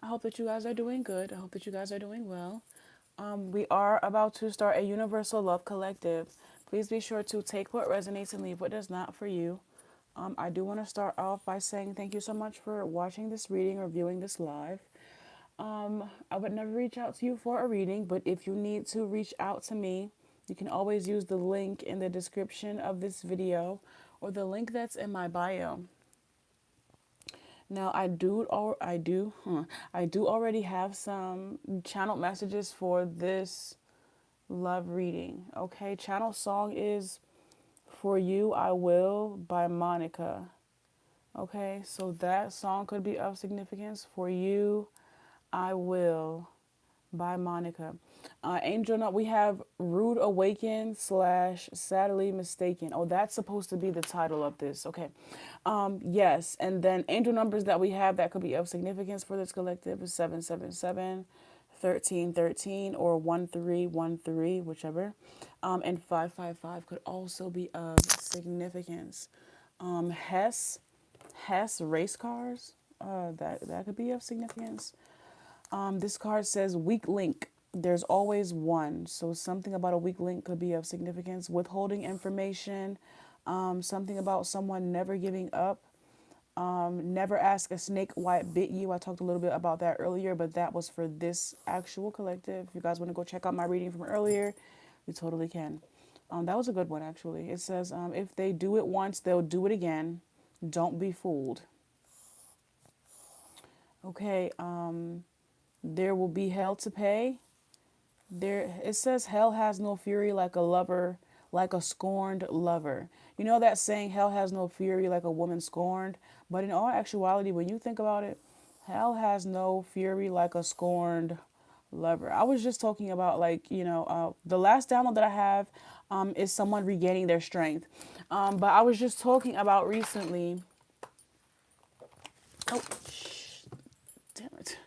I hope that you guys are doing good. I hope that you guys are doing well. We are about to start a Universal Love Collective. Please be sure to take what resonates and leave what does not for you. I do want to start off by saying thank you so much for watching this reading or viewing this live. I would never reach out to you for a reading, but if you need to reach out to me, you can always use the link in the description of this video or the link that's in my bio. Now I do already have some channel messages for this love reading. Okay, channel song is "For You I Will" by Monica. Okay, so that song could be of significance. "For You I Will" by Monica. Angel Note, we have Rude Awaken slash Sadly Mistaken. Oh, that's supposed to be the title of this. Okay. Yes. And then angel numbers that we have that could be of significance for this collective is 777, 1313, or 1313, whichever. And 555 could also be of significance. Hess race cars. That could be of significance. This card says weak link. There's always one. So something about a weak link could be of significance. Withholding information. Something about someone never giving up. Never ask a snake why it bit you. I talked a little bit about that earlier, but that was for this actual collective. If you guys want to go check out my reading from earlier, you totally can. That was a good one, actually. It says, if they do it once, they'll do it again. Don't be fooled. Okay, there will be hell to pay. There it says hell has no fury like a lover, like a scorned lover. You know that saying, hell has no fury like a woman scorned? But in all actuality, when you think about it, hell has no fury like a scorned lover. I was just talking about, like, the last download that I have is someone regaining their strength. But I was just talking about recently. Oh, damn it.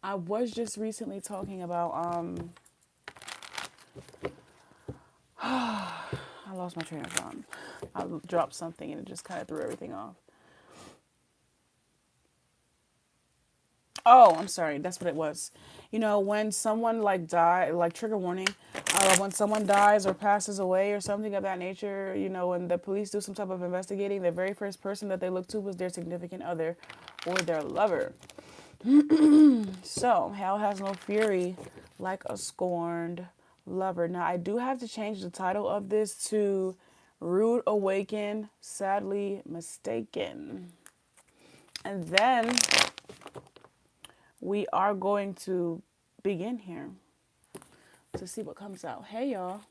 I was just recently talking about I lost my train of thought. I dropped something and it just kind of threw everything off. Oh, I'm sorry. That's what it was. When someone like like trigger warning, when someone dies or passes away or something of that nature, when the police do some type of investigating, the very first person that they look to was their significant other or their lover. So, hell has no fury like a scorned lover. Now, I do have to change the title of this to Rude Awaken, Sadly Mistaken. And then we are going to begin here to see what comes out. Hey, y'all.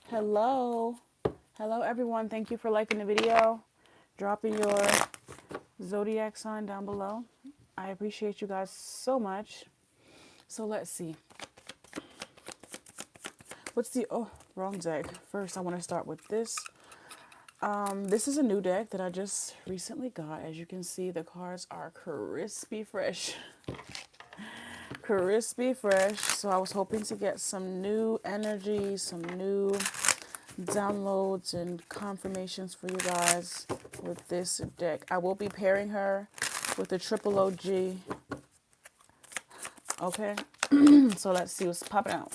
Hello. Hello, everyone. Thank you for liking the video, dropping your zodiac sign down below. I appreciate you guys so much. So let's see. Wrong deck. First, I want to start with this. This is a new deck that I just recently got. As you can see, the cards are crispy fresh. Crispy fresh. So I was hoping to get some new energy, some new downloads and confirmations for you guys with this deck. I will be pairing her with the triple OG. Okay. So let's see what's popping out.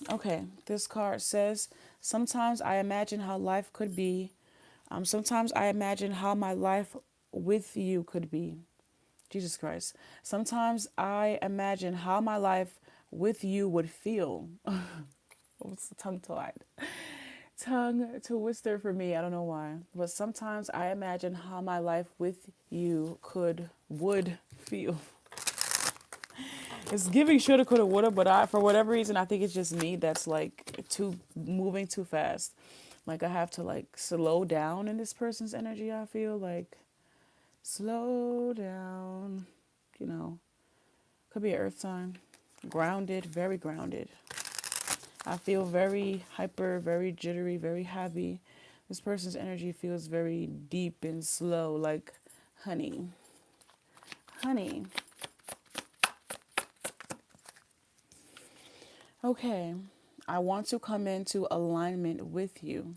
Okay, this card says, sometimes I imagine how life could be. Sometimes I imagine how my life with you could be. Jesus Christ. Sometimes I imagine how my life with you would feel. It's tongue-tied. Tongue twister for me. I don't know why. But sometimes I imagine how my life with you would feel. It's giving shoulda, coulda, woulda, but for whatever reason, I think it's just me that's like moving too fast. Like I have to like slow down in this person's energy. I feel like slow down, could be an earth sign. Grounded, very grounded. I feel very hyper, very jittery, very happy. This person's energy feels very deep and slow, like honey. Honey. Okay, I want to come into alignment with you.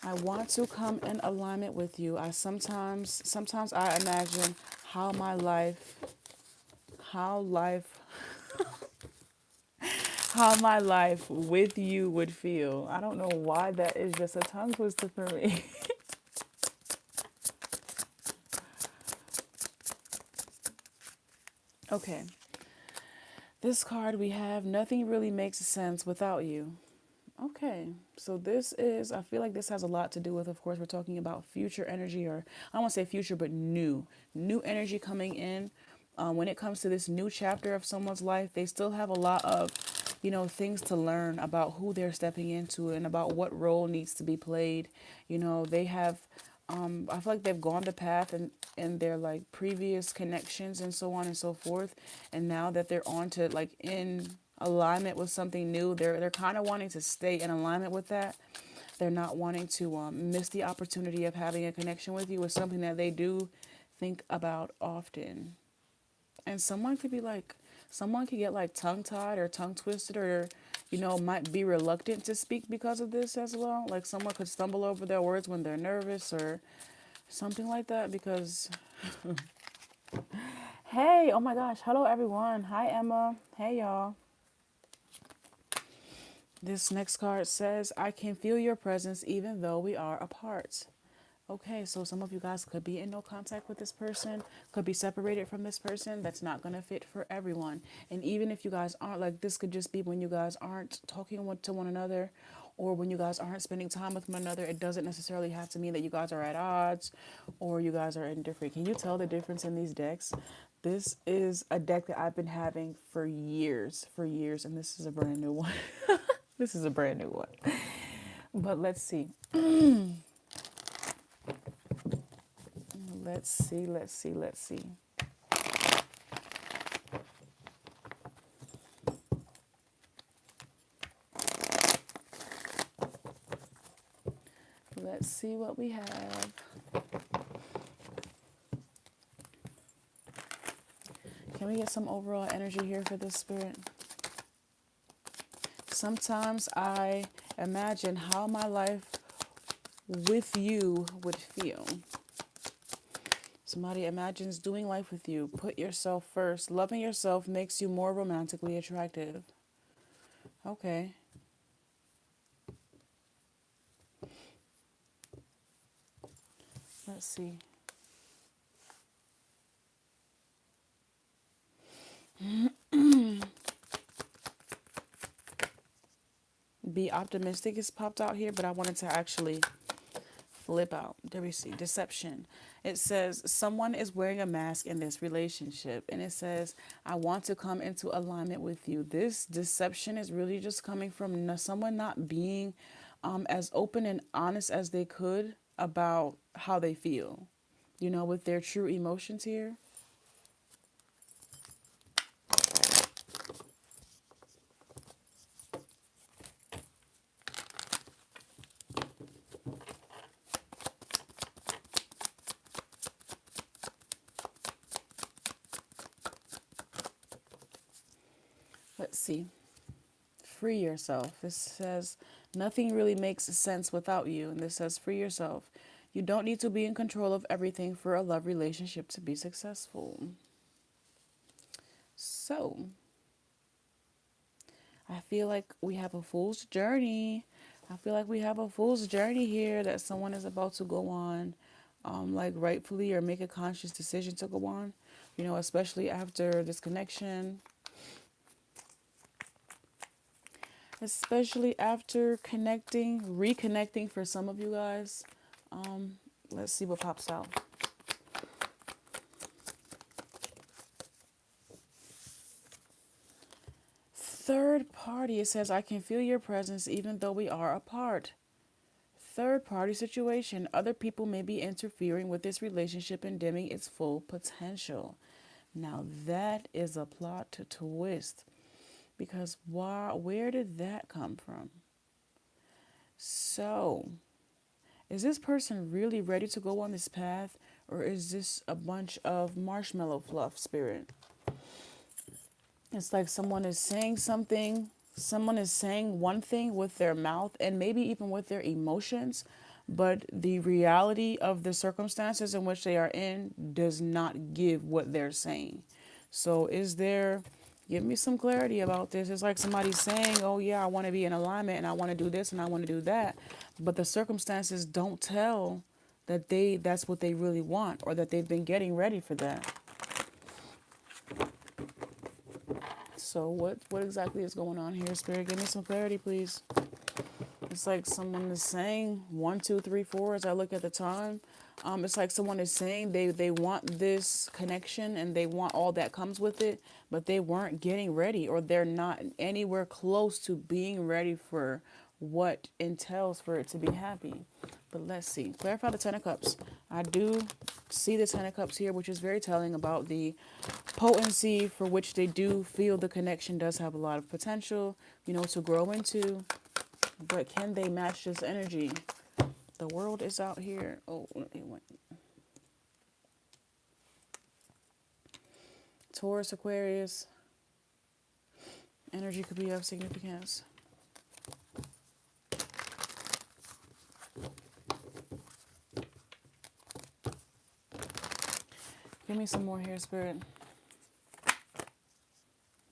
I want to come in alignment with you. Sometimes I imagine how my life, how life, how my life with you would feel. I don't know why that is just a tongue twister for me. Okay. This card we have, nothing really makes sense without you. Okay, so this is, I feel like this has a lot to do with, of course, we're talking about future energy, or I don't want to say future, but new energy coming in. When it comes to this new chapter of someone's life, they still have a lot of, things to learn about who they're stepping into and about what role needs to be played. They have, I feel like they've gone the path and their like previous connections and so on and so forth, and now that they're on to like in alignment with something new, they're kind of wanting to stay in alignment with that. They're not wanting to miss the opportunity of having a connection with you with something that they do think about often. And someone could get like tongue tied or tongue twisted, or might be reluctant to speak because of this as well. Like someone could stumble over their words when they're nervous or something like that. Because hey, oh my gosh, hello everyone. Hi Emma. Hey y'all. This next card says, I can feel your presence even though we are apart. Okay, so some of you guys could be in no contact with this person, could be separated from this person. That's not going to fit for everyone. And even if you guys aren't, like, this could just be when you guys aren't talking to one another, or when you guys aren't spending time with one another. It doesn't necessarily have to mean that you guys are at odds or you guys are indifferent. Can you tell the difference in these decks? This is a deck that I've been having for years, and this is a brand new one. This is a brand new one. But let's see. Let's see. Let's see what we have. Can we get some overall energy here for this spirit? Sometimes I imagine how my life with you would feel. Somebody imagines doing life with you. Put yourself first. Loving yourself makes you more romantically attractive. Okay. Let's see. Be optimistic is popped out here, but I wanted to actually flip out. There we see. Deception. It says someone is wearing a mask in this relationship. And it says, I want to come into alignment with you. This deception is really just coming from someone not being as open and honest as they could about how they feel, with their true emotions here. Let's see. Free yourself. This says, nothing really makes sense without you. And this says, free yourself. You don't need to be in control of everything for a love relationship to be successful. So, I feel like we have a fool's journey. I feel like we have a fool's journey here that someone is about to go on, like rightfully, or make a conscious decision to go on, especially after this connection. Especially after reconnecting for some of you guys. Let's see what pops out. Third party, it says, I can feel your presence even though we are apart. Third party situation. Other people may be interfering with this relationship and dimming its full potential. Now that is a plot to twist. Because where did that come from? So, is this person really ready to go on this path? Or is this a bunch of marshmallow fluff, spirit? It's like someone is saying something. Someone is saying one thing with their mouth and maybe even with their emotions. but the reality of the circumstances in which they are in does not give what they're saying. So give me some clarity about this. It's like somebody saying, oh yeah, I want to be in alignment and I want to do this and I want to do that. But the circumstances don't tell that that's what they really want, or that they've been getting ready for that. So what exactly is going on here, Spirit? Give me some clarity, please. It's like someone is saying 1, 2, 3, 4 as I look at the time. It's like someone is saying they want this connection and they want all that comes with it, but they weren't getting ready, or they're not anywhere close to being ready for what entails for it to be happy. But let's see. Clarify the Ten of Cups. I do see the Ten of Cups here, which is very telling about the potency for which they do feel the connection does have a lot of potential, to grow into. But can they match this energy? The world is out here. Oh, it went. Taurus, Aquarius. Energy could be of significance. Give me some more here, Spirit.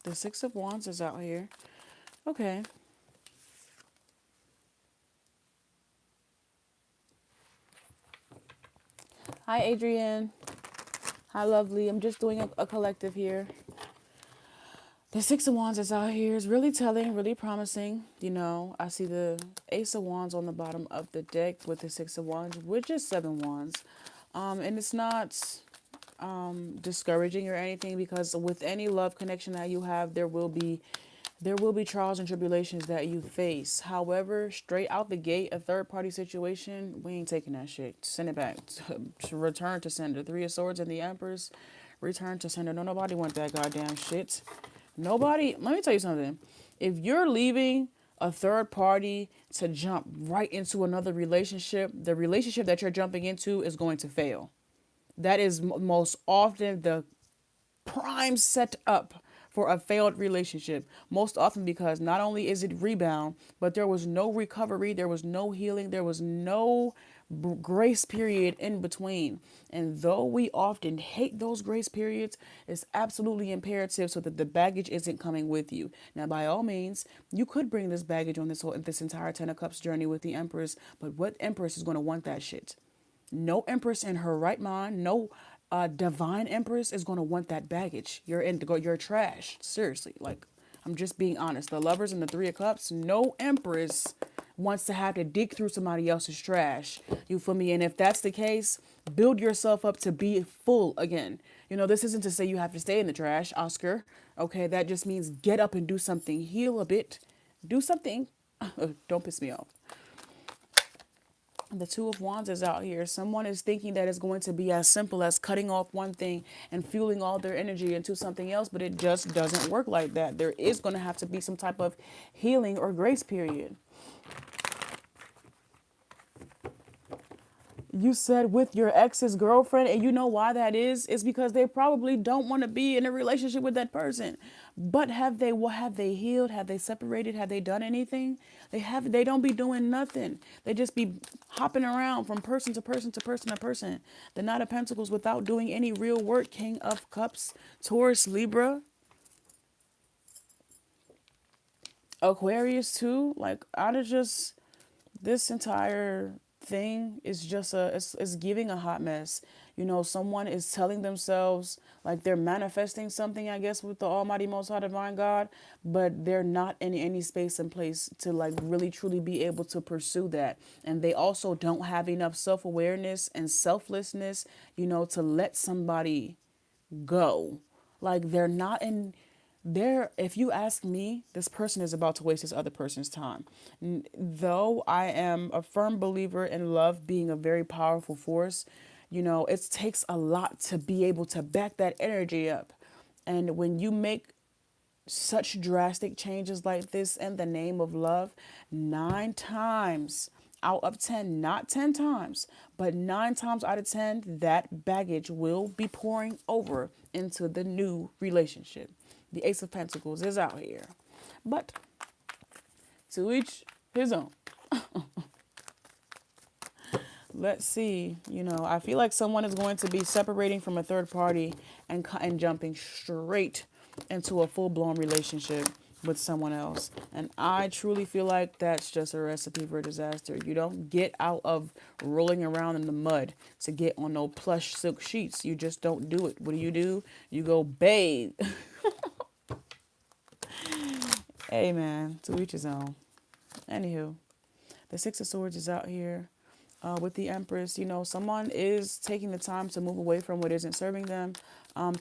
The Six of Wands is out here. Okay. Hi, Adrienne. Hi, lovely. I'm just doing a collective here. The Six of Wands is out here. It's really telling, really promising. I see the Ace of Wands on the bottom of the deck with the Six of Wands, which is Seven Wands. And it's not discouraging or anything, because with any love connection that you have, there will be trials and tribulations that you face. However, straight out the gate, a third party situation, we ain't taking that shit. Send it back. Return to sender. Three of Swords and the Empress. Return to sender. No, nobody want that goddamn shit. Nobody. Let me tell you something. If you're leaving a third party to jump right into another relationship, the relationship that you're jumping into is going to fail. That is most often the prime setup for a failed relationship. Most often because not only is it rebound, but there was no recovery, there was no healing, there was no grace period in between. And though we often hate those grace periods, it's absolutely imperative so that the baggage isn't coming with you. Now, by all means, you could bring this baggage on this entire Ten of Cups journey with the Empress, but what Empress is going to want that shit? No Empress in her right mind, no divine Empress is going to want that baggage. You're trash. Seriously, like, I'm just being honest. The Lovers and the Three of Cups, no Empress wants to have to dig through somebody else's trash. You feel me? And if that's the case, build yourself up to be full again. This isn't to say you have to stay in the trash, Oscar. Okay, that just means get up and do something. Heal a bit. Do something. Don't piss me off. The Two of Wands is out here. Someone is thinking that it's going to be as simple as cutting off one thing and fueling all their energy into something else, but it just doesn't work like that. There is going to have to be some type of healing or grace period. You said with your ex's girlfriend, and you know why that is? It's because they probably don't want to be in a relationship with that person. But have they healed? Have they separated? Have they done anything? They don't be doing nothing. They just be hopping around from person to person to person to person. The Knight of Pentacles without doing any real work. King of Cups, Taurus, Libra, Aquarius too. Like, out of just this entire thing is just it's giving a hot mess. Someone is telling themselves like they're manifesting something, I guess, with the Almighty Most High Divine God, but they're not in any space and place to like really truly be able to pursue that. And they also don't have enough self-awareness and selflessness, to let somebody go. Like, they're not in there. If you ask me, this person is about to waste this other person's time. Though I am a firm believer in love being a very powerful force, it takes a lot to be able to back that energy up. And when you make such drastic changes like this in the name of love, 9 times out of 10, not 10 times, but 9 times out of 10, that baggage will be pouring over into the new relationship. The Ace of Pentacles is out here. But to each his own. let's see. I feel like someone is going to be separating from a third party and jumping straight into a full-blown relationship with someone else. And I truly feel like that's just a recipe for disaster. You don't get out of rolling around in the mud to get on no plush silk sheets. You just don't do it. What do? You go bathe. Hey man, to each his own. Anywho, the Six of Swords is out here. With the Empress, someone is taking the time to move away from what isn't serving them,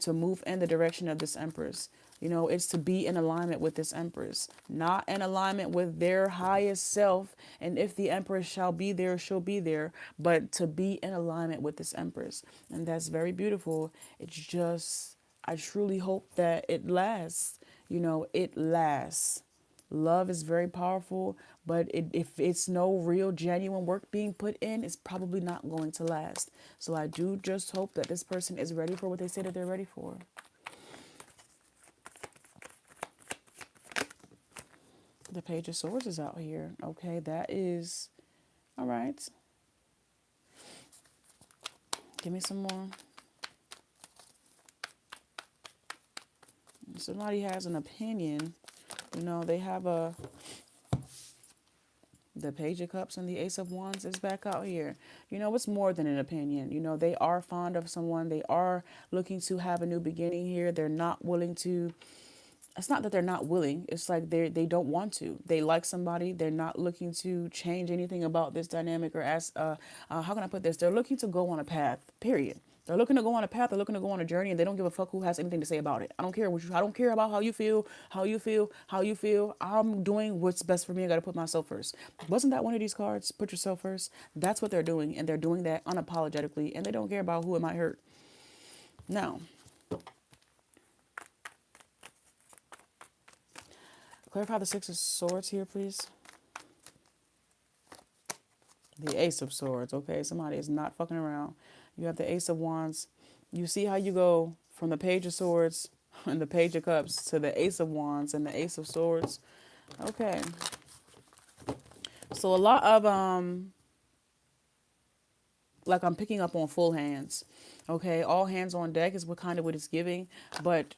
to move in the direction of this Empress. It's to be in alignment with this Empress, not in alignment with their highest self. And if the Empress shall be there, she'll be there, but to be in alignment with this Empress. And that's very beautiful. It's just, I truly hope that it lasts. It lasts. Love is very powerful, but if it's no real genuine work being put in, it's probably not going to last. So I do just hope that this person is ready for what they say that they're ready for. The Page of Swords is out here. Okay, that is... All right. Give me some more. Somebody has an opinion. They have the Page of Cups and the Ace of Wands is back out here. It's more than an opinion. They are fond of someone. They are looking to have a new beginning here. They're not willing to... It's not that they're not willing. It's like they don't want to. They like somebody. They're not looking to change anything about this dynamic or how can I put this? They're looking to go on a path, period. They're looking to go on a path. They're looking to go on a journey, and they don't give a fuck who has anything to say about it. I don't care I don't care about how you feel. I'm doing what's best for me. I got to put myself first. Wasn't that one of these cards? Put yourself first. That's what they're doing, and they're doing that unapologetically, and they don't care about who it might hurt. Now, clarify the Six of Swords here, please. The Ace of Swords. Okay, somebody is not fucking around. You have the Ace of Wands. You see how you go from the Page of Swords and the Page of Cups to the Ace of Wands and the Ace of Swords. Okay. So a lot of, like I'm picking up on full hands. Okay, all hands on deck is what it's giving. But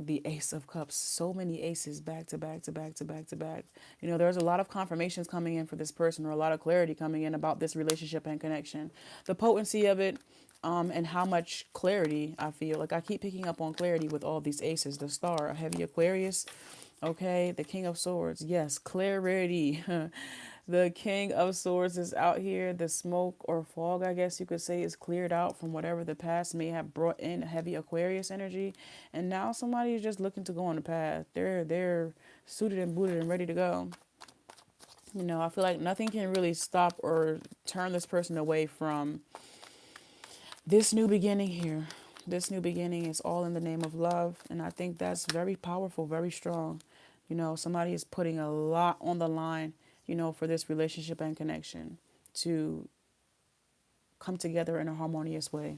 the Ace of Cups, so many aces back to back to back to back to back. There's a lot of confirmations coming in for this person, or a lot of clarity coming in about this relationship and connection. The potency of it, and how much clarity I feel. Like I keep picking up on clarity with all these aces. The Star, a heavy Aquarius. Okay, the King of Swords. Yes, clarity. The King of Swords is out here. The smoke or fog, I guess you could say, is cleared out from whatever the past may have brought in heavy Aquarius energy. And now somebody is just looking to go on the path. They're suited and booted and ready to go. I feel like nothing can really stop or turn this person away from this new beginning here. This new beginning is all in the name of love. And I think that's very powerful, very strong. Somebody is putting a lot on the line, for this relationship and connection to come together in a harmonious way.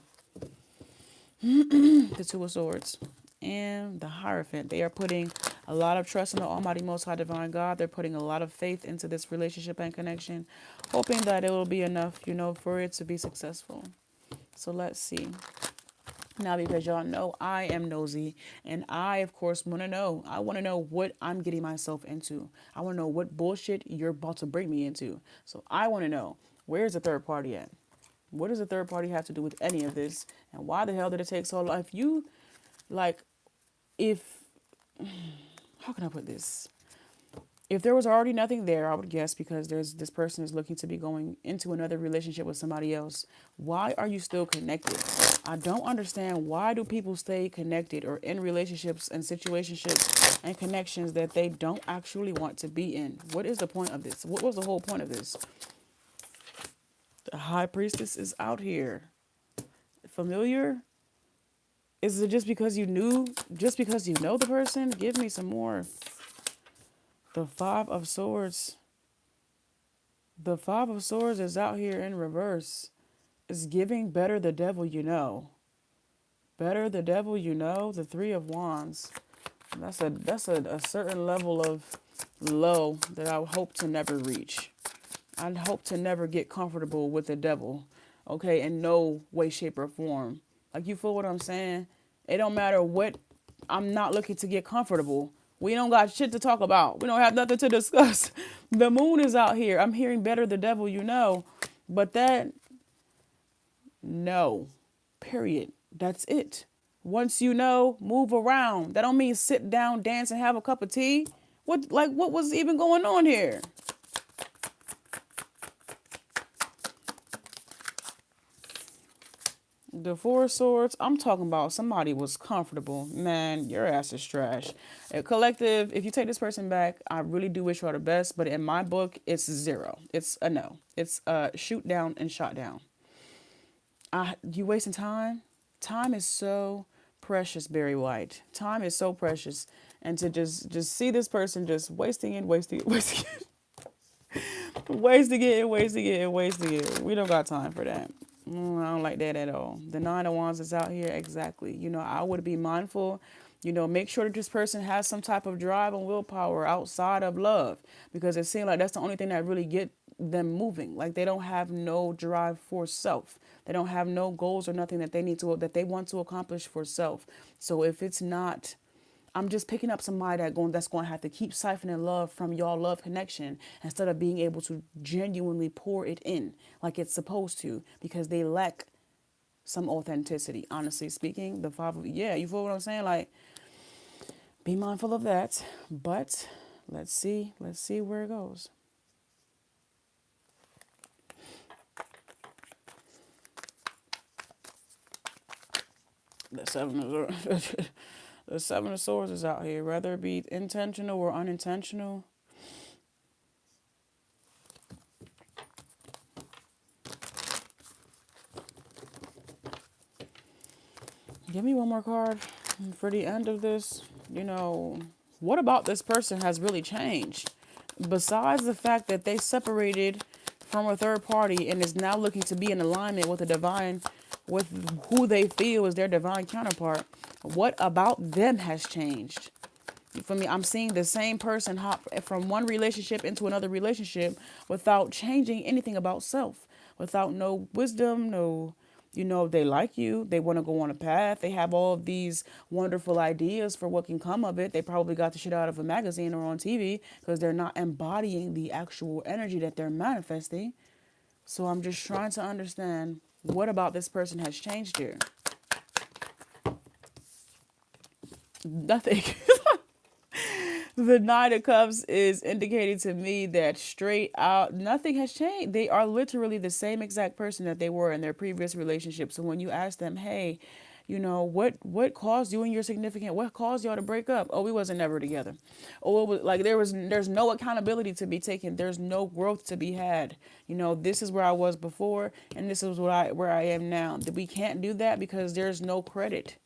The Two of Swords and the Hierophant. They are putting a lot of trust in the Almighty Most High Divine God. They're putting a lot of faith into this relationship and connection, hoping that it will be enough, for it to be successful. So let's see. Now, because y'all know I am nosy, and I, of course, want to know. I want to know what I'm getting myself into. I want to know what bullshit you're about to bring me into. So I want to know, where's the third party at? What does the third party have to do with any of this? And why the hell did it take so long? How can I put this? If there was already nothing there, I would guess because this person is looking to be going into another relationship with somebody else. Why are you still connected? I don't understand, why do people stay connected or in relationships and situationships and connections that they don't actually want to be in? What is the point of this? What was the whole point of this? The High Priestess is out here. Familiar? Is it just because you know the person? Give me some more. The Five of Swords. The Five of Swords is out here in reverse. It's giving better the devil you know. Better the devil you know. The Three of Wands. That's a certain level of low that I hope to never reach. I hope to never get comfortable with the devil, okay, in no way, shape, or form. Like, you feel what I'm saying? It don't matter what, I'm not looking to get comfortable. We don't got shit to talk about. We don't have nothing to discuss. The moon is out here. I'm hearing better the devil you know. But that, no. Period. That's it. Once you know, move around. That don't mean sit down, dance, and have a cup of tea. What was even going on here? The Four of Swords, I'm talking about somebody was comfortable. Man, your ass is trash. A collective, if you take this person back, I really do wish you all the best. But in my book, it's zero. It's a no. It's a shoot down and shot down. You wasting time? Time is so precious, Barry White. Time is so precious. And to just see this person just wasting it, wasting it, wasting it. Wasting it and wasting it and wasting it. We don't got time for that. I don't like that at all. The Nine of Wands is out here. Exactly. I would be mindful. Make sure that this person has some type of drive and willpower outside of love. Because it seems like that's the only thing that really get them moving. Like, they don't have no drive for self. They don't have no goals or nothing that they want to accomplish for self. So if it's not, I'm just picking up somebody that's going to have to keep siphoning love from y'all love connection instead of being able to genuinely pour it in like it's supposed to, because they lack some authenticity. Honestly speaking, yeah, you feel what I'm saying? Like, be mindful of that. But let's see where it goes. The Seven of Swords is out here, whether it be intentional or unintentional. Give me one more card for the end of this. What about this person has really changed? Besides the fact that they separated from a third party and is now looking to be in alignment with the divine, with who they feel is their divine counterpart, what about them has changed? For me, I'm seeing the same person hop from one relationship into another relationship without changing anything about self, without no wisdom, no, they like you, they want to go on a path, they have all of these wonderful ideas for what can come of it. They probably got the shit out of a magazine or on TV because they're not embodying the actual energy that they're manifesting. So I'm just trying to understand what about this person has changed here. Nothing. The Nine of Cups is indicating to me that straight out, nothing has changed. They are literally the same exact person that they were in their previous relationship. So when you ask them, hey, what caused you and your significant, what caused y'all to break up? Oh, we wasn't never together. Oh, it was like there's no accountability to be taken. There's no growth to be had. This is where I was before, and this is where I am now. We can't do that because there's no credit.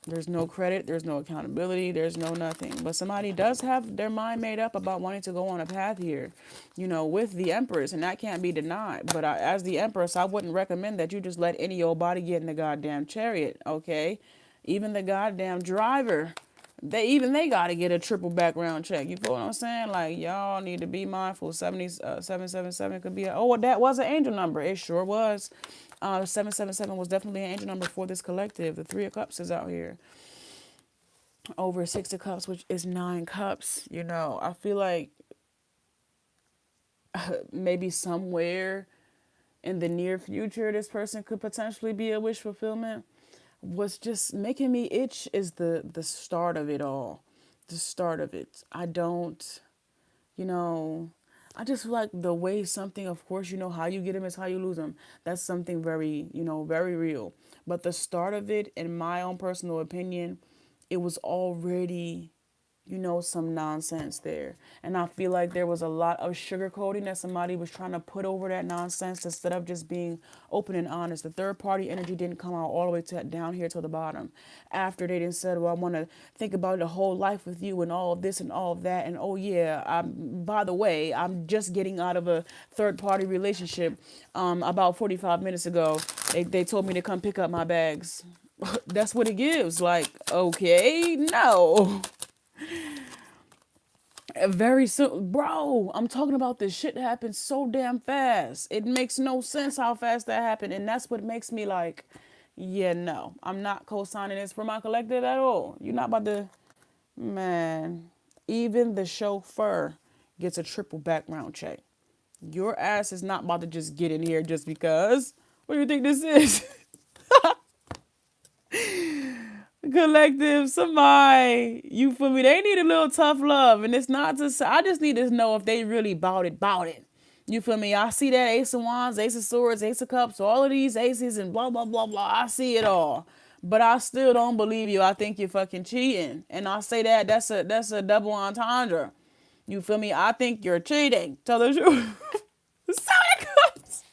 There's no credit, there's no accountability, there's no nothing. But somebody does have their mind made up about wanting to go on a path here, with the Empress, and that can't be denied. But as the Empress, I wouldn't recommend that you just let any old body get in the goddamn chariot, okay? Even the goddamn driver, they got to get a triple background check. You feel what I'm saying? Like, y'all need to be mindful. 777 could be that was an angel number. It sure was. 777 was definitely an angel number for this collective. The Three of Cups is out here. Over Six of Cups, which is 9 cups. I feel like maybe somewhere in the near future, this person could potentially be a wish fulfillment. What's just making me itch is the start of it all. The start of it. I just like the way something, of course, how you get them is how you lose them. That's something very, very real. But the start of it, in my own personal opinion, it was already, some nonsense there. And I feel like there was a lot of sugarcoating that somebody was trying to put over that nonsense instead of just being open and honest. The third party energy didn't come out all the way down here to the bottom. After they didn't said, well, I want to think about the whole life with you and all of this and all of that. And oh yeah, by the way, I'm just getting out of a third party relationship. About 45 minutes ago, they told me to come pick up my bags. That's what it gives. Like, okay, no. Very soon, bro. I'm talking about this shit that happened so damn fast. It makes no sense how fast that happened, and that's what makes me like, yeah, no, I'm not co-signing this for my collective at all. You're not about to, man. Even the chauffeur gets a triple background check. Your ass is not about to just get in here just because. What do you think this is? Collective, somebody, you feel me? They need a little tough love, and it's not to say. I just need to know if they really bout it. You feel me? I see that Ace of Wands, Ace of Swords, Ace of Cups, all of these aces and blah blah blah blah. I see it all, but I still don't believe you. I think you're fucking cheating, and I say that that's a double entendre. You feel me? I think you're cheating. Tell the truth. So it goes.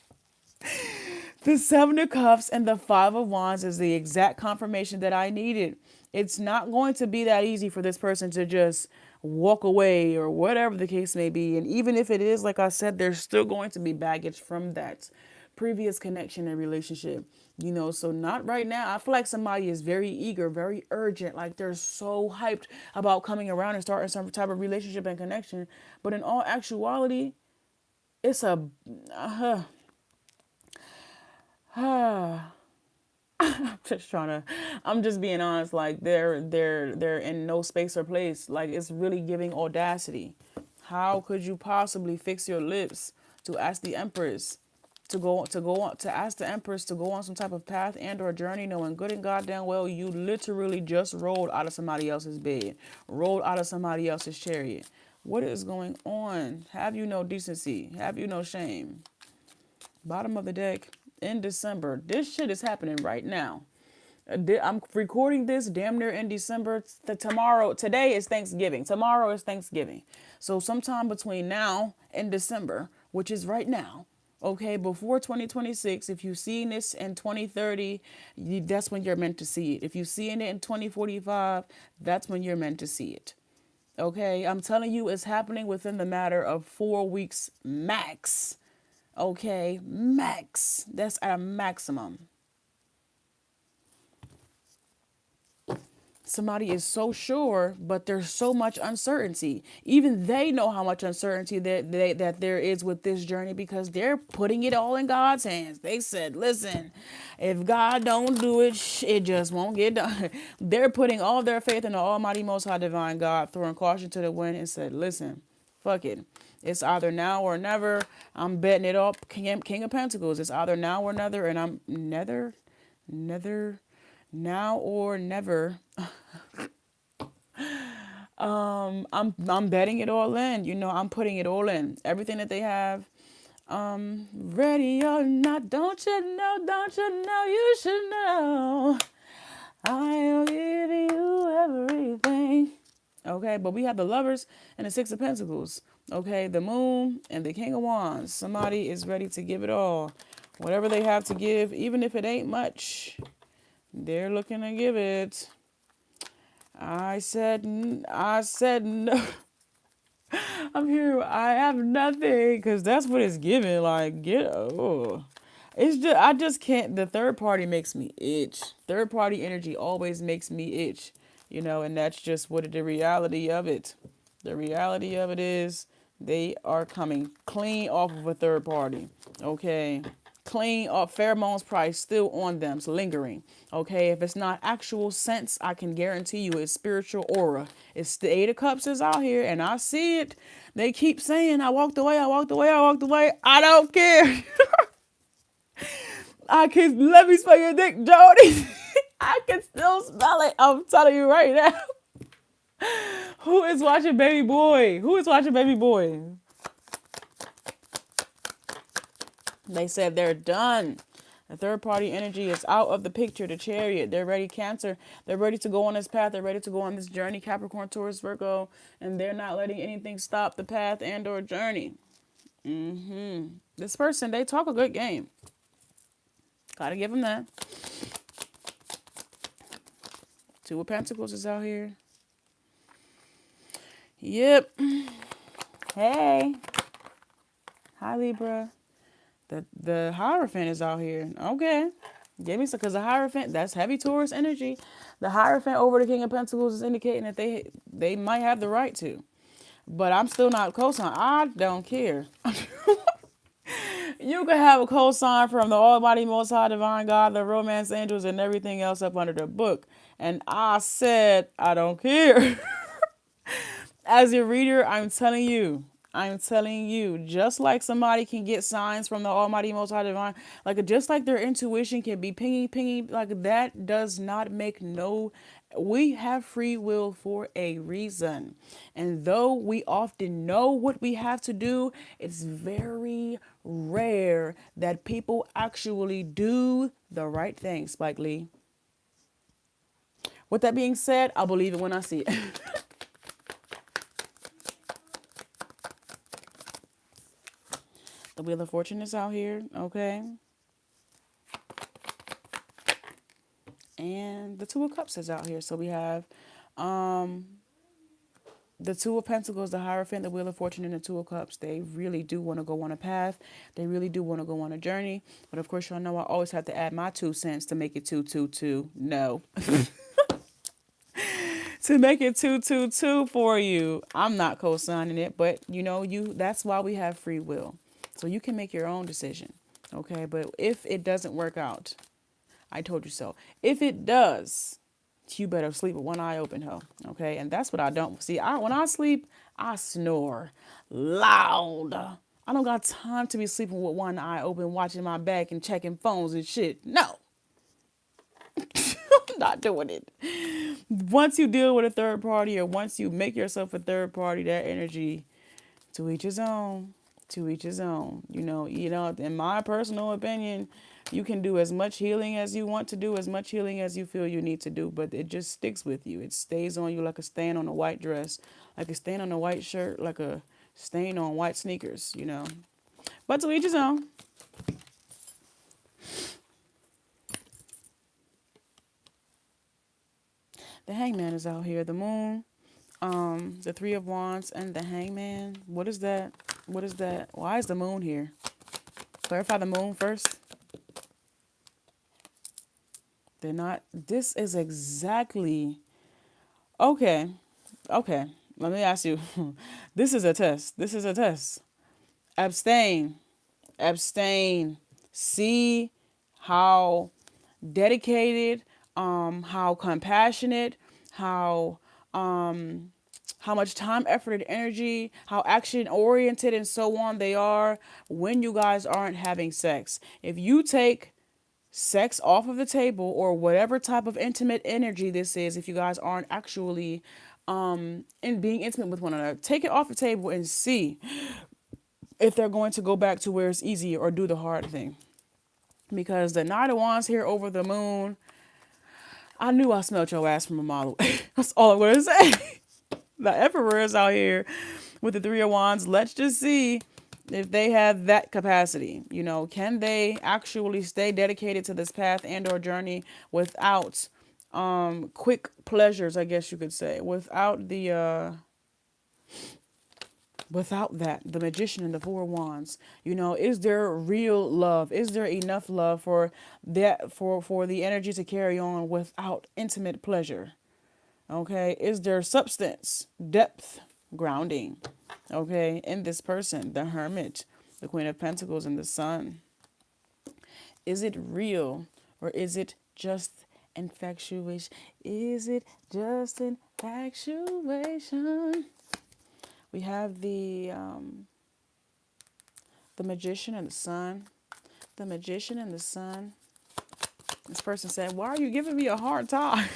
The Seven of Cups and the Five of Wands is the exact confirmation that I needed. It's not going to be that easy for this person to just walk away or whatever the case may be. And even if it is, like I said, there's still going to be baggage from that previous connection and relationship. So not right now. I feel like somebody is very eager, very urgent. Like they're so hyped about coming around and starting some type of relationship and connection. But in all actuality, it's a... just trying to I'm just being honest, like they're in no space or place. Like it's really giving audacity. How could you possibly fix your lips to ask the Empress to ask the Empress to go on some type of path and or journey, knowing good and goddamn well you literally just rolled out of somebody else's bed, rolled out of somebody else's chariot? What is going on? Have you no decency? Have you no shame? Bottom of the deck. In December. This shit is happening right now. I'm recording this damn near in December. Today is Thanksgiving. Tomorrow is Thanksgiving. So sometime between now and December, which is right now, okay, before 2026, if you've seen this in 2030, that's when you're meant to see it. If you're seeing it in 2045, that's when you're meant to see it. Okay, I'm telling you, it's happening within the matter of 4 weeks max. Okay, max. That's at a maximum. Somebody is so sure, but there's so much uncertainty. Even they know how much uncertainty that there is with this journey because they're putting it all in God's hands. They said, listen, if God don't do it, it just won't get done. They're putting all their faith in the Almighty Most High Divine God, throwing caution to the wind and said, listen, fuck it. It's either now or never. I'm betting it up. King of Pentacles. It's either now or never, and I'm now or never. I'm betting it all in. I'm putting it all in. Everything that they have. Ready or not, don't you know, you should know. I'll give you everything. Okay, but we have the Lovers and the Six of Pentacles. Okay, the Moon and the King of Wands. Somebody is ready to give it all. Whatever they have to give, even if it ain't much, they're looking to give it. I said no. I'm here. I have nothing because that's what it's giving. Like, it's just I just can't. The third party makes me itch. Third party energy always makes me itch. And that's just what the reality of it. The reality of it is they are coming clean off of a third party. Okay. Clean off, pheromones probably still on them, it's lingering. Okay, if it's not actual sense, I can guarantee you it's spiritual aura. It's the Eight of Cups is out here, and I see it. They keep saying, I walked away. I don't care. Let me smell your dick, Jody. I can still smell it. I'm telling you right now. Who is watching Baby Boy? They said they're done. The third party energy is out of the picture. The Chariot. They're ready, Cancer. They're ready to go on this path. They're ready to go on this journey. Capricorn, Taurus, Virgo. And they're not letting anything stop the path and or journey. This person, they talk a good game. Gotta give them that. Two of Pentacles is out here. Yep. Hey. Hi, Libra. The Hierophant is out here. Okay. Give me some, because the Hierophant, that's heavy Taurus energy. The Hierophant over the King of Pentacles is indicating that they might have the right to. But I'm still not co-sign. I don't care. You can have a cosign from the Almighty Most High Divine God, the romance angels, and everything else up under the book. And I said, I don't care. As a reader, I'm telling you, just like somebody can get signs from the Almighty Most High Divine, like just like their intuition can be pinging, pinging, like that does not make no. We have free will for a reason. And though we often know what we have to do, it's very rare that people actually do the right thing, Spike Lee. With that being said, I'll believe it when I see it. The Wheel of Fortune is out here, okay? And the Two of Cups is out here. So we have the Two of Pentacles, the Hierophant, the Wheel of Fortune, and the Two of Cups. They really do want to go on a path. They really do want to go on a journey. But of course, y'all know I always have to add my 2 cents to make it 222. No. To make it 222 for you. I'm not co-signing it, but that's why we have free will. So you can make your own decision. Okay, but if it doesn't work out, I told you so. If it does, you better sleep with one eye open, ho. Okay, and that's what I don't see. When I sleep, I snore loud. I don't got time to be sleeping with one eye open, watching my back and checking phones and shit. No, I'm not doing it. Once you deal with a third party, or once you make yourself a third party, that energy, to each his own. To each his own. In my personal opinion, you can do as much healing as you want to do, as much healing as you feel you need to do, but it just sticks with you. It stays on you like a stain on a white dress, like a stain on a white shirt, like a stain on white sneakers. But to each his own. The Hangman is out here. The Moon, the Three of Wands, and the Hangman. What is that? What is that? Why is the Moon here? Clarify the Moon first. They're not. This is exactly. Okay. Okay. Let me ask you. This is a test. This is a test. Abstain. Abstain. See how dedicated, how compassionate, how much time, effort, and energy, how action oriented and so on they are when you guys aren't having sex. If you take sex off of the table, or whatever type of intimate energy this is, if you guys aren't actually in being intimate with one another, take it off the table and see if they're going to go back to where it's easier or do the hard thing. Because the Knight of Wands here over the Moon, I knew I smelled your ass from a mile away. That's all I'm going to say. The Emperor is out here with the Three of Wands. Let's just see if they have that capacity. Can they actually stay dedicated to this path and or journey without quick pleasures, I guess you could say, without the the Magician and the Four Wands. Is there real love? Is there enough love for that, for the energy to carry on without intimate pleasure? Okay, is there substance, depth, grounding, okay, in this person? The Hermit, the Queen of Pentacles, and the Sun. Is it real, or is it just infatuation? Is it just infatuation? We have the Magician and the Sun. The Magician and the Sun. This person said, "Why are you giving me a hard time?"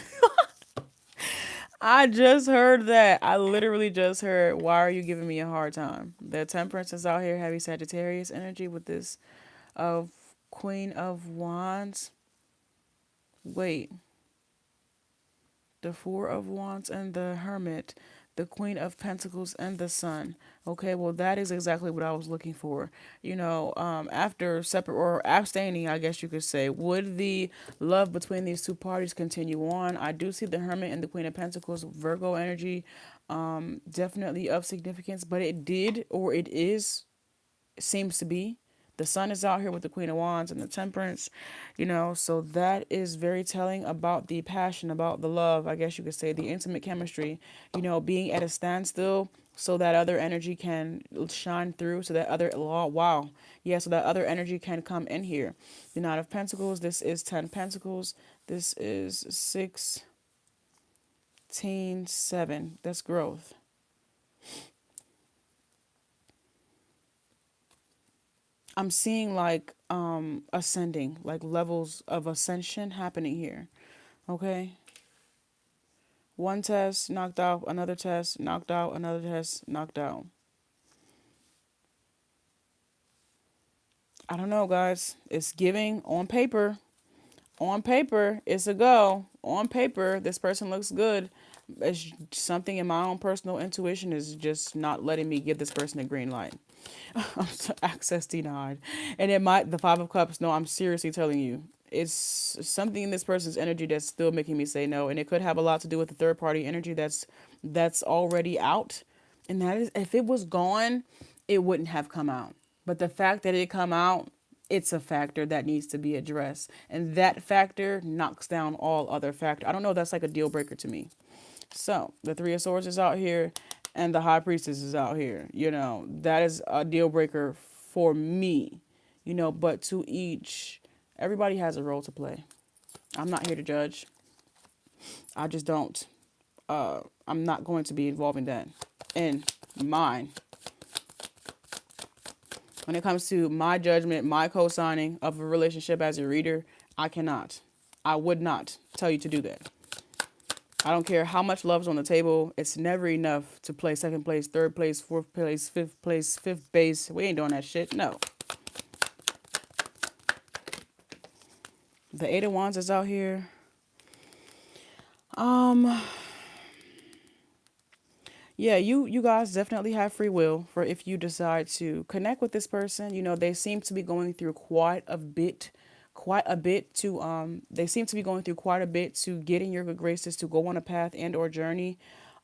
I just heard that. I literally just heard, "Why are you giving me a hard time?" The Temperance is out here, heavy Sagittarius energy with this of Queen of Wands. Wait. The Four of Wands and the Hermit, the Queen of Pentacles and the Sun. Okay, well, that is exactly what I was looking for. After separate or abstaining, I guess you could say, would the love between these two parties continue on? I do see the Hermit and the Queen of Pentacles, Virgo energy, definitely of significance, but it did, or it is, seems to be. The Sun is out here with the Queen of Wands and the Temperance, so that is very telling about the passion, about the love, I guess you could say, the intimate chemistry, being at a standstill so that other energy can shine through, so that other, oh, wow, yeah, so that other energy can come in here. The Knight of Pentacles, this is 10 Pentacles, this is 16, 7. That's growth. I'm seeing like ascending, like levels of ascension happening here. Okay. One test, knocked out, another test, knocked out, another test, knocked out. I don't know, guys. It's giving on paper. On paper, it's a go. On paper, this person looks good. It's something in my own personal intuition is just not letting me give this person a green light. Access denied. And it might, the Five of Cups, no, I'm seriously telling you, it's something in this person's energy that's still making me say no. And it could have a lot to do with the third party energy that's already out. And that is, if it was gone, it wouldn't have come out. But the fact that it come out, it's a factor that needs to be addressed. And that factor knocks down all other factors. I don't know, that's like a deal breaker to me. So the Three of Swords is out here and the High Priestess is out here. You know, that is a deal breaker for me. You know, but to each, everybody has a role to play. I'm not here to judge. I just don't. I'm not going to be involving that in mine. When it comes to my judgment, my co-signing of a relationship as a reader, I cannot. I would not tell you to do that. I don't care how much love's on the table. It's never enough to play second place, third place, fourth place, fifth base. We ain't doing that shit. No. The Eight of Wands is out here. Yeah, you guys definitely have free will for if you decide to connect with this person. You know, they seem to be going through quite a bit to they seem to be going through quite a bit to get in your good graces, to go on a path and or journey.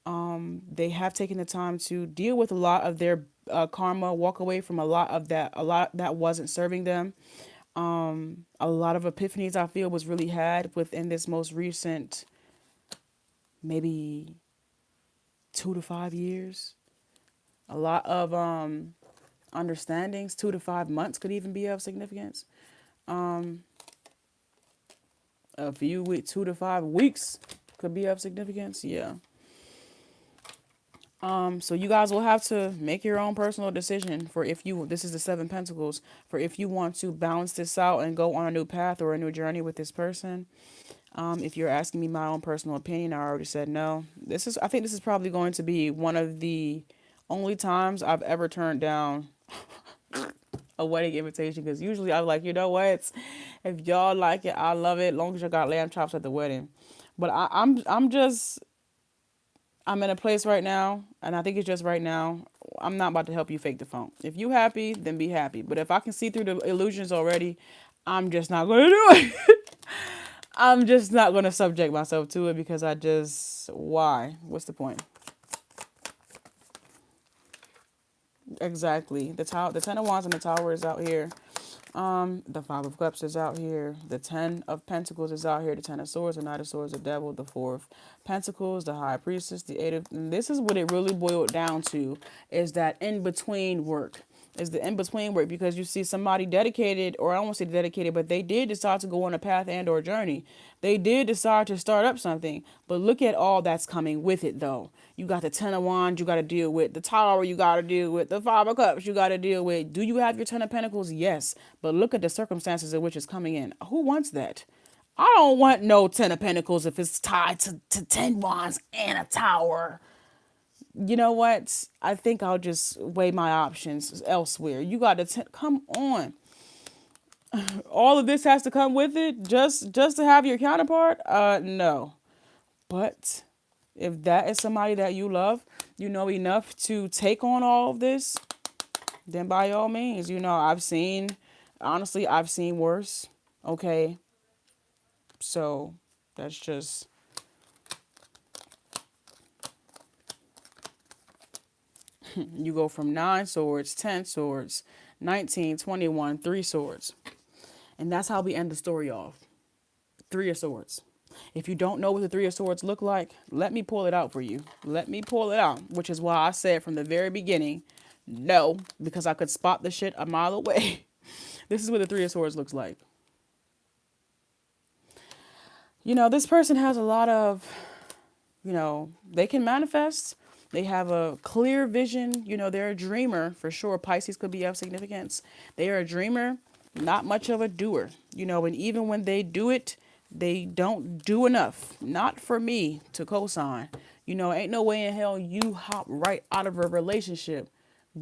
They have taken the time to deal with a lot of their karma, walk away from a lot that wasn't serving them. A lot of epiphanies I feel was really had within this most recent, maybe 2 to 5 years. A lot of understandings. 2 to 5 months could even be of significance. A few weeks, 2 to 5 weeks could be of significance. Yeah. So you guys will have to make your own personal decision for if you, this is the Seven Pentacles, for if you want to balance this out and go on a new path or a new journey with this person. If you're asking me my own personal opinion, I already said no. I think this is probably going to be one of the only times I've ever turned down a wedding invitation, because usually I'm like, you know what? If y'all like it, I love it, long as you got lamb chops at the wedding. But I'm in a place right now, and I think it's just right now. I'm not about to help you fake the funk. If you happy, then be happy. But if I can see through the illusions already, I'm just not going to do it. I'm just not going to subject myself to it because why? What's the point? Exactly. The Ten of Wands and the Tower is out here. The Five of Cups is out here. The Ten of Pentacles is out here. The Ten of Swords, the Knight of Swords, the Devil, the Four of Pentacles, the High Priestess, the Eight of... And this is what it really boiled down to, is that in-between work. Is the in-between work, because you see somebody dedicated, or I don't want to say dedicated, but they did decide to go on a path and or journey. They did decide to start up something, but look at all that's coming with it though. You got the Ten of Wands you got to deal with, the Tower you got to deal with, the Five of Cups you got to deal with. Do you have your Ten of Pentacles? Yes, but look at the circumstances in which it's coming in. Who wants that? I don't want no Ten of Pentacles if it's tied to 10 Wands and a Tower. You know what? I think I'll just weigh my options elsewhere. You got to come on. All of this has to come with it just to have your counterpart? No. But if that is somebody that you love, you know enough to take on all of this, then by all means, you know, honestly, I've seen worse. Okay. So that's just... You go from 9 swords, 10 swords, 19, 21, 3 swords. And that's how we end the story off. 3 of Swords. If you don't know what the Three of Swords look like, let me pull it out for you. Let me pull it out, which is why I said from the very beginning, no, because I could spot the shit a mile away. This is what the Three of Swords looks like. You know, this person has a lot of, you know, they can manifest. They have a clear vision. You know, they're a dreamer for sure. Pisces could be of significance. They are a dreamer, not much of a doer. You know, and even when they do it, they don't do enough. Not for me to co-sign. You know, ain't no way in hell you hop right out of a relationship,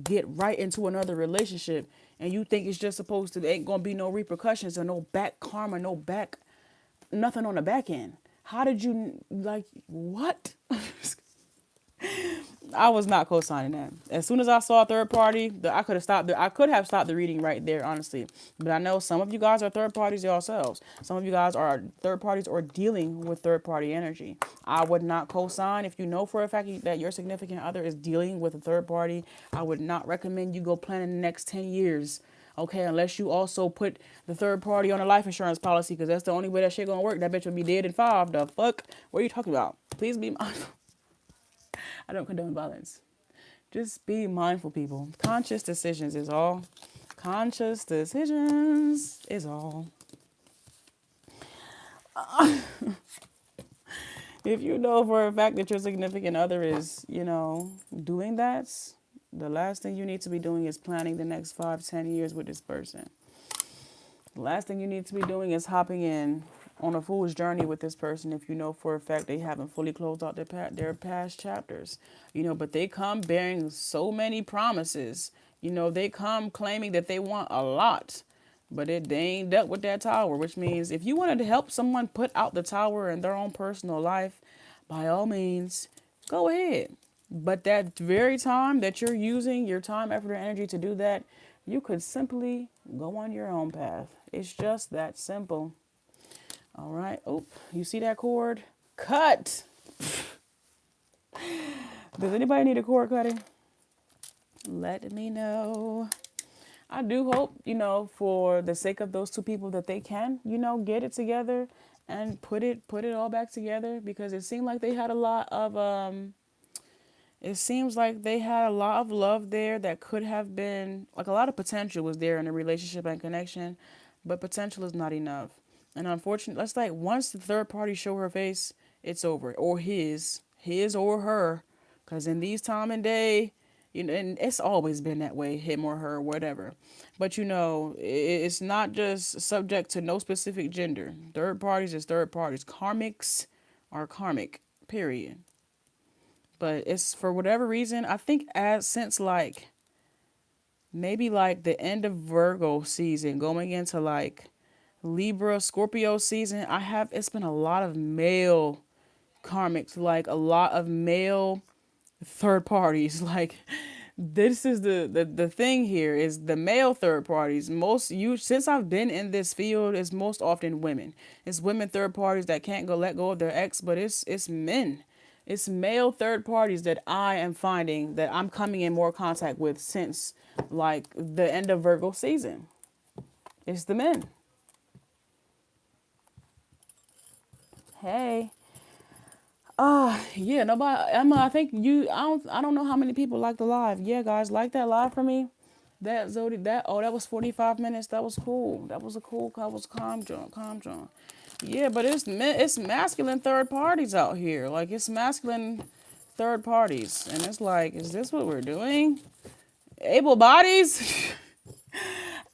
get right into another relationship, and you think it's just supposed to, there ain't gonna be no repercussions or no back karma, no back, nothing on the back end. How did you, like, what? I was not co-signing that. As soon as I saw a third party, I could have stopped. I could have stopped the reading right there, honestly. But I know some of you guys are third parties yourselves. Some of you guys are third parties or dealing with third party energy. I would not co-sign if you know for a fact that your significant other is dealing with a third party. I would not recommend you go planning the next 10 years. Okay, unless you also put the third party on a life insurance policy, because that's the only way that shit gonna work. That bitch will be dead in 5. The fuck? What are you talking about? Please be mindful. I don't condone violence. Just be mindful, people. Conscious decisions is all. Conscious decisions is all. If you know for a fact that your significant other is, you know, doing that, the last thing you need to be doing is planning the next 5-10 years with this person. The last thing you need to be doing is hopping in on a fool's journey with this person if you know for a fact they haven't fully closed out their past chapters. You know, but they come bearing so many promises. You know, they come claiming that they want a lot, but they ain't dealt with that tower, which means if you wanted to help someone put out the tower in their own personal life, by all means, go ahead. But that very time that you're using your time, effort, and energy to do that, you could simply go on your own path. It's just that simple. All right. Oh, you see that cord? Cut. Does anybody need a cord cutting? Let me know. I do hope, you know, for the sake of those two people that they can, you know, get it together and put it all back together, because it seemed like they had a lot of it seems like they had a lot of love there that could have been, like, a lot of potential was there in a relationship and connection, but potential is not enough. And unfortunately, that's like once the third party show her face, it's over. Or his or her. Because in these time and day, you know, and it's always been that way, him or her, whatever. But, you know, it's not just subject to no specific gender. Third parties is third parties. Karmics are karmic, period. But it's for whatever reason, I think since like maybe like the end of Virgo season going into like Libra, Scorpio season, it's been a lot of male karmics, like a lot of male third parties. Like, this is the thing here is the male third parties. Since I've been in this field, it's most often women. It's women third parties that can't let go of their ex, but it's men. It's male third parties that I am finding that I'm coming in more contact with since like the end of Virgo season. It's the men. Hey. Yeah, nobody, Emma, I don't know how many people like the live. Yeah, guys, like that live for me. That that was 45 minutes. That was cool. That was calm, John. Yeah, but it's masculine third parties out here. Like, it's masculine third parties. And it's like, is this what we're doing? Able bodies?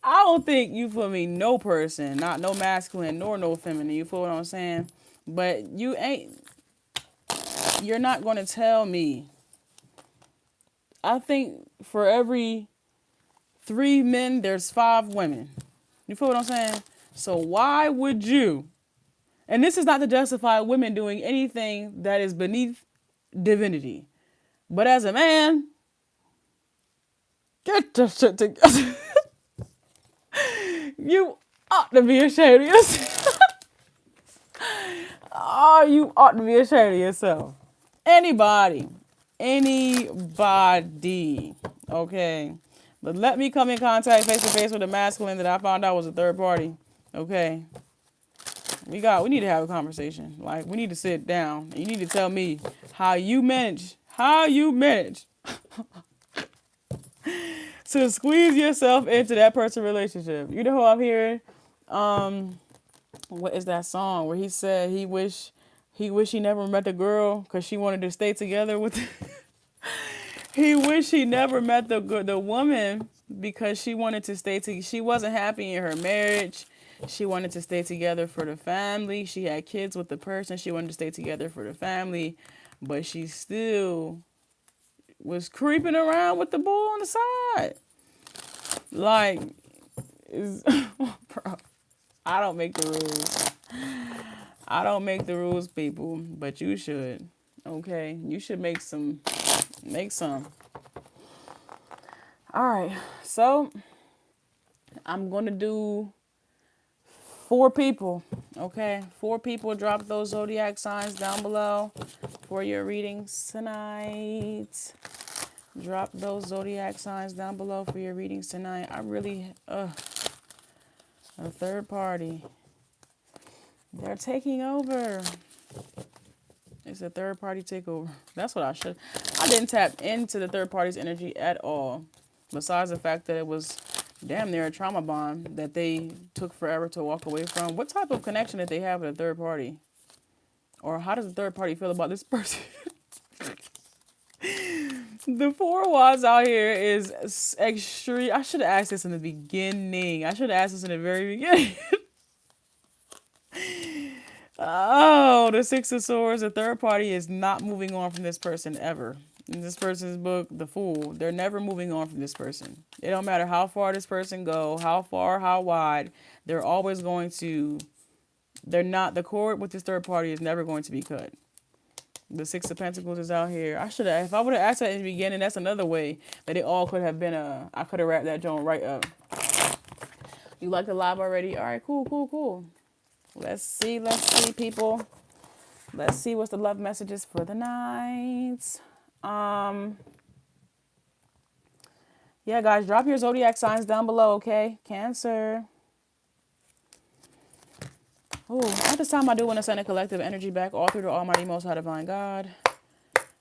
I don't think, you feel me, no person, not no masculine nor no feminine, you feel what I'm saying? But you're not going to tell me. I think for every 3 men, there's 5 women. You feel what I'm saying? So why would you? And this is not to justify women doing anything that is beneath divinity. But as a man, get the shit together. You ought to be ashamed of yourself. Oh, you ought to be ashamed of yourself. Anybody. Okay. But let me come in contact face to face with a masculine that I found out was a third party. Okay. We need to have a conversation. Like, we need to sit down. You need to tell me how you manage to squeeze yourself into that person's relationship. You know who I'm hearing? What is that song where he said he never met the girl because she wanted to stay together with he wished he never met the woman because she wanted to she wasn't happy in her marriage. She wanted to stay together for the family. She had kids with the person. She wanted to stay together for the family, but she still was creeping around with the boy on the side. Like, bro, I don't make the rules. I don't make the rules, people, but you should. Okay, you should make some. Make some. All right, so I'm gonna do 4 people. Okay, 4 people. Drop those zodiac signs down below for your readings tonight. Drop those zodiac signs down below for your readings tonight. I really, a third party. They're taking over. It's a third party takeover. That's what I didn't tap into the third party's energy at all. Besides the fact that it was damn near a trauma bond that they took forever to walk away from. What type of connection did they have with a third party? Or how does the third party feel about this person? The 4 Wands out here is extreme. I should have asked this in the beginning. I should have asked this in the very beginning. Oh, the 6 of Swords. The third party is not moving on from this person ever. In this person's book, The Fool, they're never moving on from this person. It don't matter how far this person go, how far, how wide, they're always going to, the cord with this third party is never going to be cut. The 6 of Pentacles is out here. If I would have asked that in the beginning, that's another way that it all could have been I could have wrapped that joint right up. You like the live already? All right, cool. Let's see, people. Let's see what's the love messages for the night. Yeah, guys, drop your zodiac signs down below, okay? Cancer. At this time, I do want to send a collective energy back all through the Almighty Most High Divine God.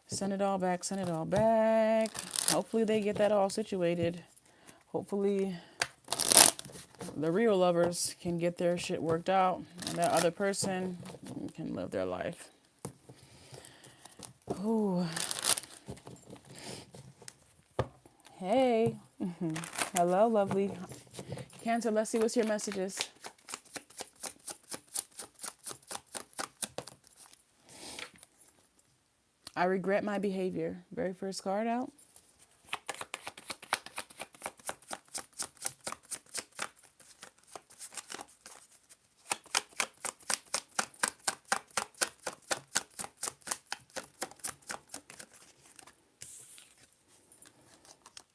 Send it all back. Hopefully they get that all situated. Hopefully the real lovers can get their shit worked out and that other person can live their life. Ooh. Hey. Hello, lovely. Cancer, let's see what's your messages. I regret my behavior. Very first card out.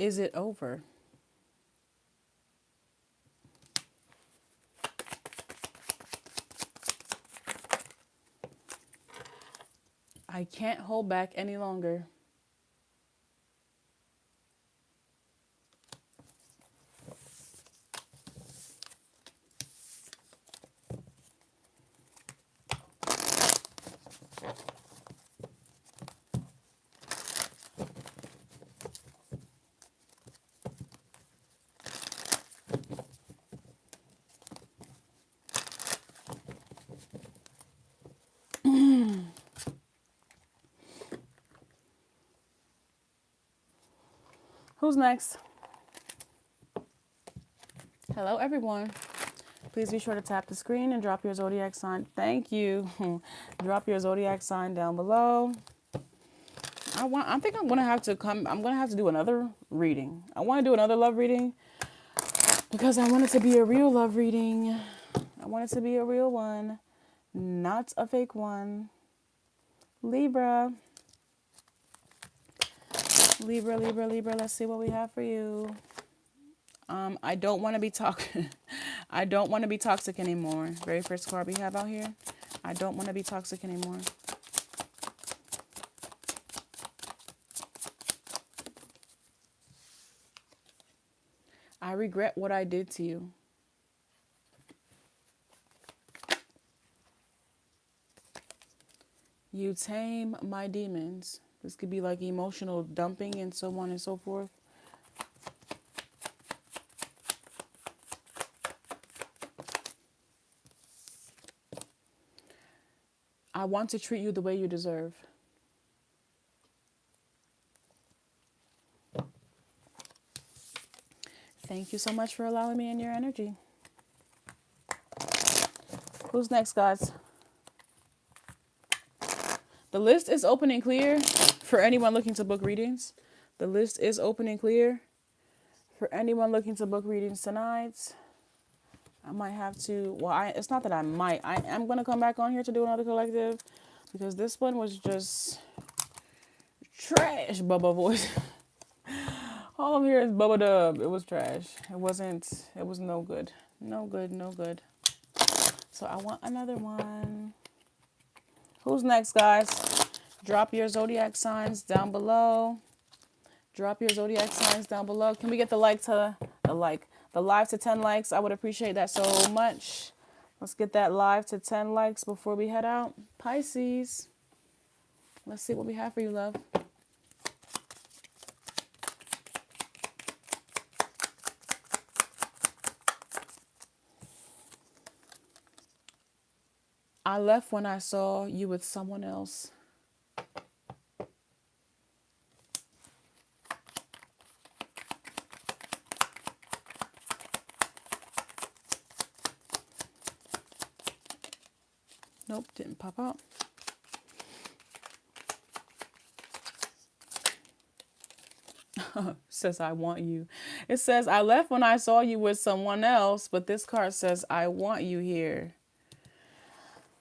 Is it over? I can't hold back any longer. Who's next? Hello, everyone. Please be sure to tap the screen and drop your zodiac sign. Thank you. Drop your zodiac sign down below. I think I'm gonna have to do another reading. I want to do another love reading because I want it to be a real love reading. I want it to be a real one, not a fake one. Libra. Let's see what we have for you. I don't want to be I don't want to be toxic anymore. Very first card we have out here. I don't want to be toxic anymore. I regret what I did to you. You tame my demons. This could be like emotional dumping and so on and so forth. I want to treat you the way you deserve. Thank you so much for allowing me in your energy. Who's next, guys? The list is open and clear for anyone looking to book readings. The list is open and clear for anyone looking to book readings tonight. I might have to, well, it's not that I might. I am going to come back on here to do another collective because this one was just trash, Bubba voice. All I'm here is Bubba Dub. It was trash. It was no good. No good, no good. So I want another one. Who's next, guys? Drop your zodiac signs down below. Drop your zodiac signs down below. Can we get the live to 10 likes? I would appreciate that so much. Let's get that live to 10 likes before we head out. Pisces. Let's see what we have for you, love. I left when I saw you with someone else. Nope, didn't pop out. Says I want you. It says I left when I saw you with someone else, but this card says I want you here.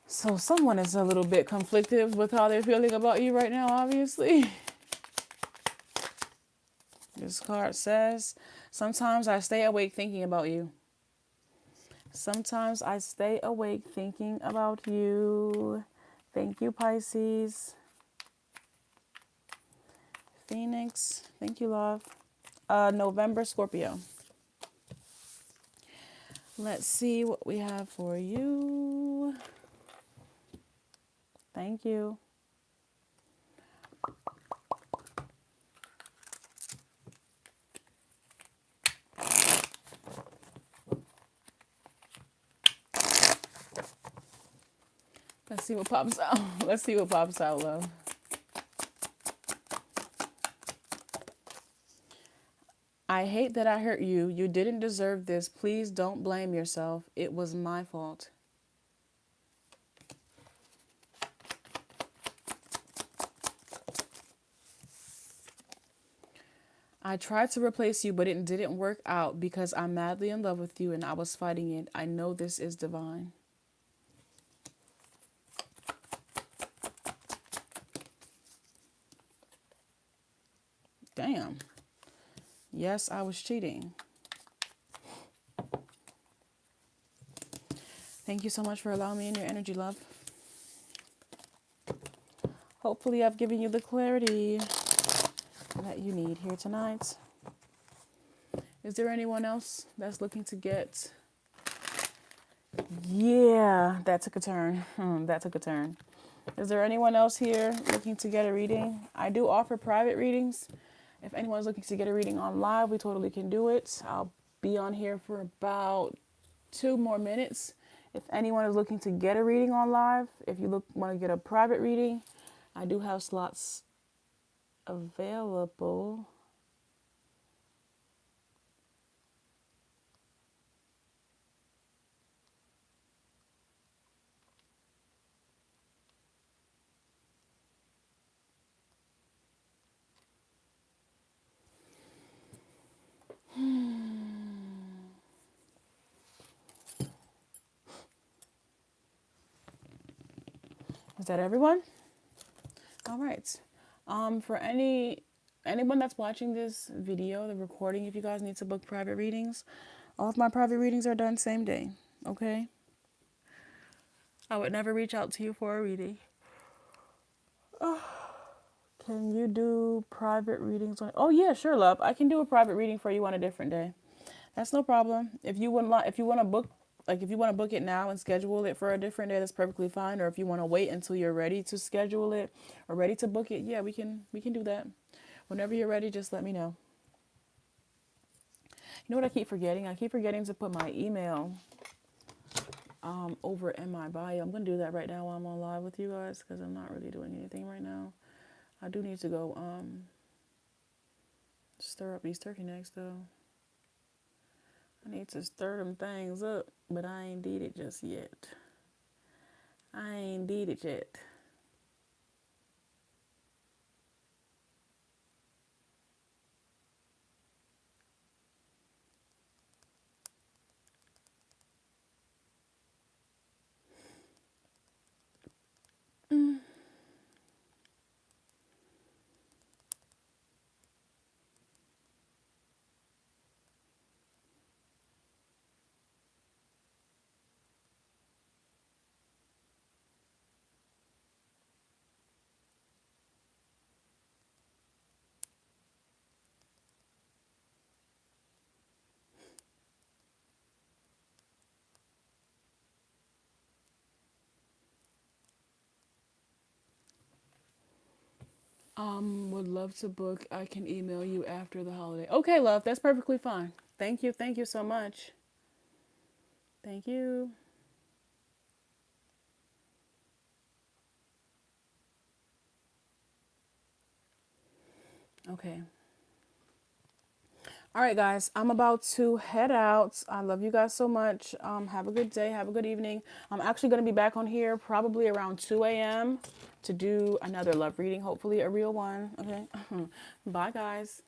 So someone is a little bit conflicted with how they're feeling about you right now, obviously. This card says, sometimes I stay awake thinking about you. Sometimes I stay awake thinking about you. Thank you, Pisces. Phoenix. Thank you, love. November, Scorpio. Let's see what we have for you. Thank you. Let's see what pops out. Let's see what pops out, love. I hate that I hurt you. You didn't deserve this. Please don't blame yourself. It was my fault. I tried to replace you, but it didn't work out because I'm madly in love with you and I was fighting it. I know this is divine. Damn. Yes, I was cheating. Thank you so much for allowing me in your energy, love. Hopefully I've given you the clarity that you need here tonight. Is there anyone else that's looking to get... Yeah, that took a turn. That took a turn. Is there anyone else here looking to get a reading? I do offer private readings. If anyone's looking to get a reading on live, we totally can do it. I'll be on here for about 2 more minutes. If anyone is looking to get a reading on live, if you want to get a private reading, I do have slots available. Is that everyone? All right. For anyone that's watching this video, the recording, if you guys need to book private readings, all of my private readings are done same day. Okay? I would never reach out to you for a reading. Can you do private readings on? Oh yeah, sure, love. I can do a private reading for you on a different day. That's no problem. If you want to book Like if you want to book it now and schedule it for a different day, that's perfectly fine. Or if you want to wait until you're ready to schedule it or ready to book it, yeah, we can do that. Whenever you're ready, just let me know. You know what I keep forgetting? I keep forgetting to put my email over in my bio. I'm gonna do that right now while I'm on live with you guys because I'm not really doing anything right now. I do need to go stir up these turkey necks though. I need to stir them things up, but I ain't did it just yet. I ain't did it yet. Would love to book. I can email you after the holiday. Okay, love, that's perfectly fine. Thank you. Thank you so much. Thank you. Okay. All right, guys, I'm about to head out. I love you guys so much. Have a good day. Have a good evening. I'm actually going to be back on here probably around 2 a.m. to do another love reading, hopefully a real one. Okay. Bye, guys.